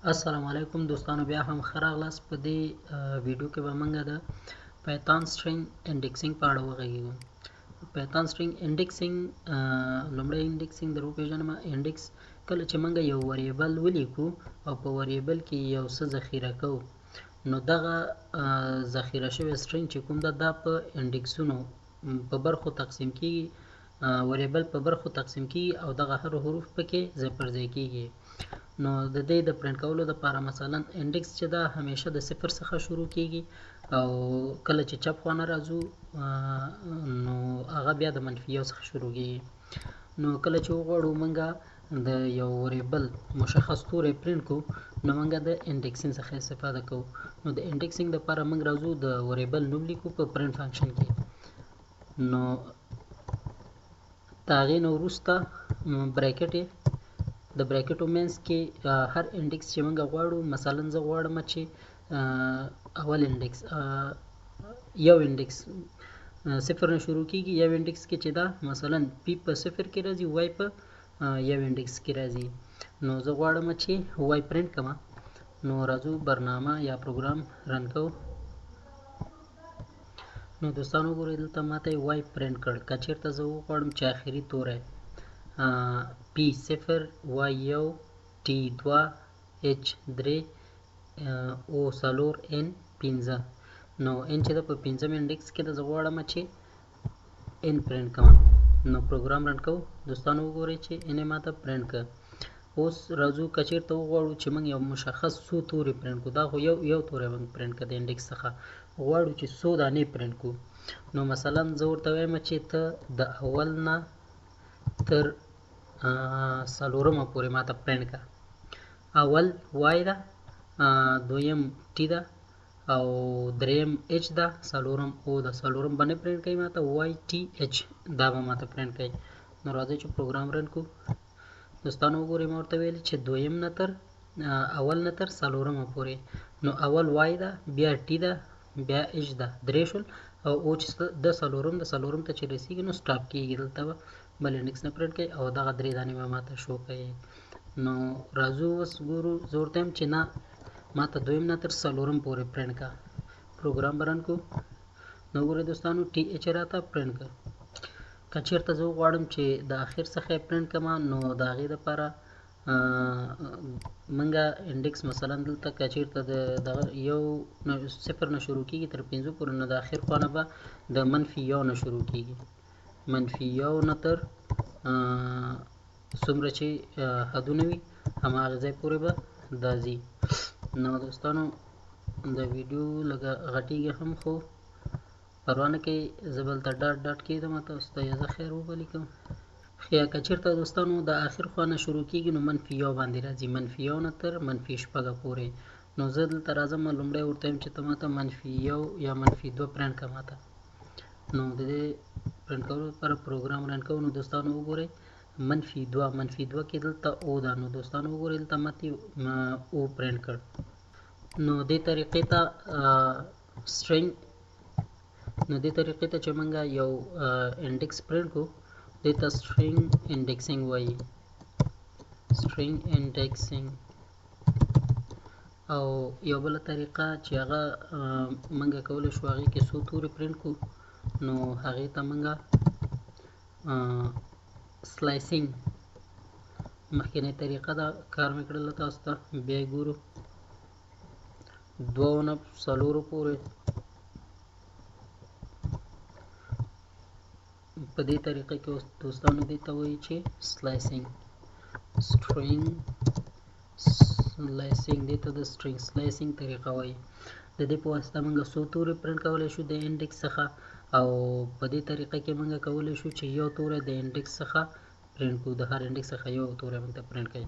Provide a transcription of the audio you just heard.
السلام علیکم دوستانو، بیا هم ښه راغلاست. په دې ویډیو کې به موږ د پایتون سټرینګ انډیکسینګ په اړه وغږیږو. پایتون سټرینګ انډیکسینګ، لومړی انډیکسینګ در وپېژنم. انډیکس کله چې موږ یو وریبل ولیکو او په وریبل کې یو څه ذخیره کوو، نو دغه ذخیره شوی سټرینګ چې کوم ده، دا په انډیکسونو په برخو تقسیم کیږي. وریبل په برخو تقسیم کیږي او دغه هر حروف پکې ځای پر ځای کیږي. نو د دې د پرنټ کولو لپاره مثلا انډیکس چې ده همیشه د صفر څخه شروع کیږي، او کله چې چپ خوا نه راځو نو هغه بیا د منفي یو څخه شروع کیږي. نو کله چې وغواړو موږ د یو وریبل مشخص توری پرنټ کو، نو موږ د انډیکسینګ څخه استفاده کوو. نو د انډیکسینګ لپاره موږ راځو د وریبل نوم لیکو په پرنټ فنکشن کې. نو د هغې نه وروسته براکټ، د براکټو منځ کې هر انډیکس چې موږ غواړو، مثلا زه غواړم چې اول انډیکس یو انډیکس صفر نه شروع کیږي، یو انډیکس کې چې دا مثلا پی په صفر کې راځي، وای په یو انډیکس کې راځي. نو زه غواړم چې وای پرنټ کړم. نو راځو برنامه یا پروګرام رن کوو. نو دوستانو وګورئ، دلته ماته وای پرنټ کړ. که چېرته زه وغواړم چې آخري توری پی صفر، وای یو، ټي دوه، اچ درې، او څلور، ان پنځه، نو ان چې ده په پنځم انډیکس کې ده، زه غواړم چې ان پرنټ کړم. نو پروګرام رن کوو. دوستانو وګورئ چې ان یې ماته پرنټ کړ. اوس راځو که چېرته وغواړو چې موږ یو مشخص څو توري پرنټ کړو. دا خو یو توری موږ پرنټ کړ د انډیکس څخه، غواړو چې څو دانې پرنټ کړو. نو مثلا زه ورته وایم چې ته د اول نه تر څلورمه پورې ماته پرنټ کړه. اول وای ده، دویم ټي ده، او دریم اچ ده، څلورم او ده. څلورم به نه پرنټ کوي ماته، وای ټي اچ دا به ماته پرنټ کوي. نو راځئ چې پروګرام رن کړو. دوستانو وګورئ، ما ورته ویل چې دویم نه تر اول نه تر څلورمه پورې. نو اول وای ده، بیا ټي ده، بیا اچ ده، درې شول. او چې د څلورم ته چې رسیږي نو سټاپ کیږي، دلته به بل انډیکس نه پرنټ کوي، او دغه درې دانې به ماته شو کوي. نو راځو اوس ګورو، زه ورته یم چې نه، ماته دویم نه تر څلورم پورې پرنټ کړه. پروګرام به رن کړو. نو وګورئ دوستانو، ټي اچ راته پرنټ کړ. که چېرته زه وغواړم چې د اخر څخه یې پرنټ کړم، نو د هغې دپاره موږ انډیکس مثلا دلته که چېرته دغه یو صفر نه شروع کېږي تر پنځو پورې، نو د اخر خوا نه به د منفي یو نه شروع کېږي. منفي یو نه تر څومره چې حدونه وي، هماغه ځای پورې به دا ځي. نو دوستانو، د ویډیو لږه غټېږي هم، خو پروا نه کوي، زه به هلته ډاټ ډاټ کېږدم، تاسو ته یې زه خیر وبلیکم. که چېرته دوستانو د آخر خوا نه شروع کېږي، نو منفي یو باندې راځي، منفي یو نه تر منفي شپږه پورې. نو زه دلته راځم، لومړی ورته وایم چې ته ماته منفي یو یا منفي دوه پرنټ کړه ماته. نو د دې پرنټ کولو لپاره پروګرام رن کوو. نو دوستانو وګورئ، منفي دوه کې دلته او ده. نو دوستانو وګورئ، دلته ماته او پرنټ کړ. نو دې طریقې ته سټرینګ، نو دې طریقې ته چې موږ یو انډیکس پرنټ کړو، دې ته سټرینګ انډیکسینګ وایي. سټرینګ انډیکسینګ. او یو بله طریقه چې هغه موږ کولی شو هغې کې څو توري پرنټ کړو، نو هغې ته موږ سلایسینګ، مخکینۍ طریقه ده، کار مې کړله تاسو ته، بیا یې ګورو. دوو نه څلورو پورې په دې طریقه کې دوستانو دې ته وایي چې سلایسینګ. سټرینګ سلایسینګ، دې ته د سټرینګ سلایسینګ طریقه وایي. د دې په واسطه موږ څو توري پرنټ کولی شو د انډیکس څخه، او په دې طریقه کې موږ کولی شو چې یو توری د انډیکس څخه پرنټ کړو، د هر انډیکس څخه یو توری موږ ته پرنټ کوي.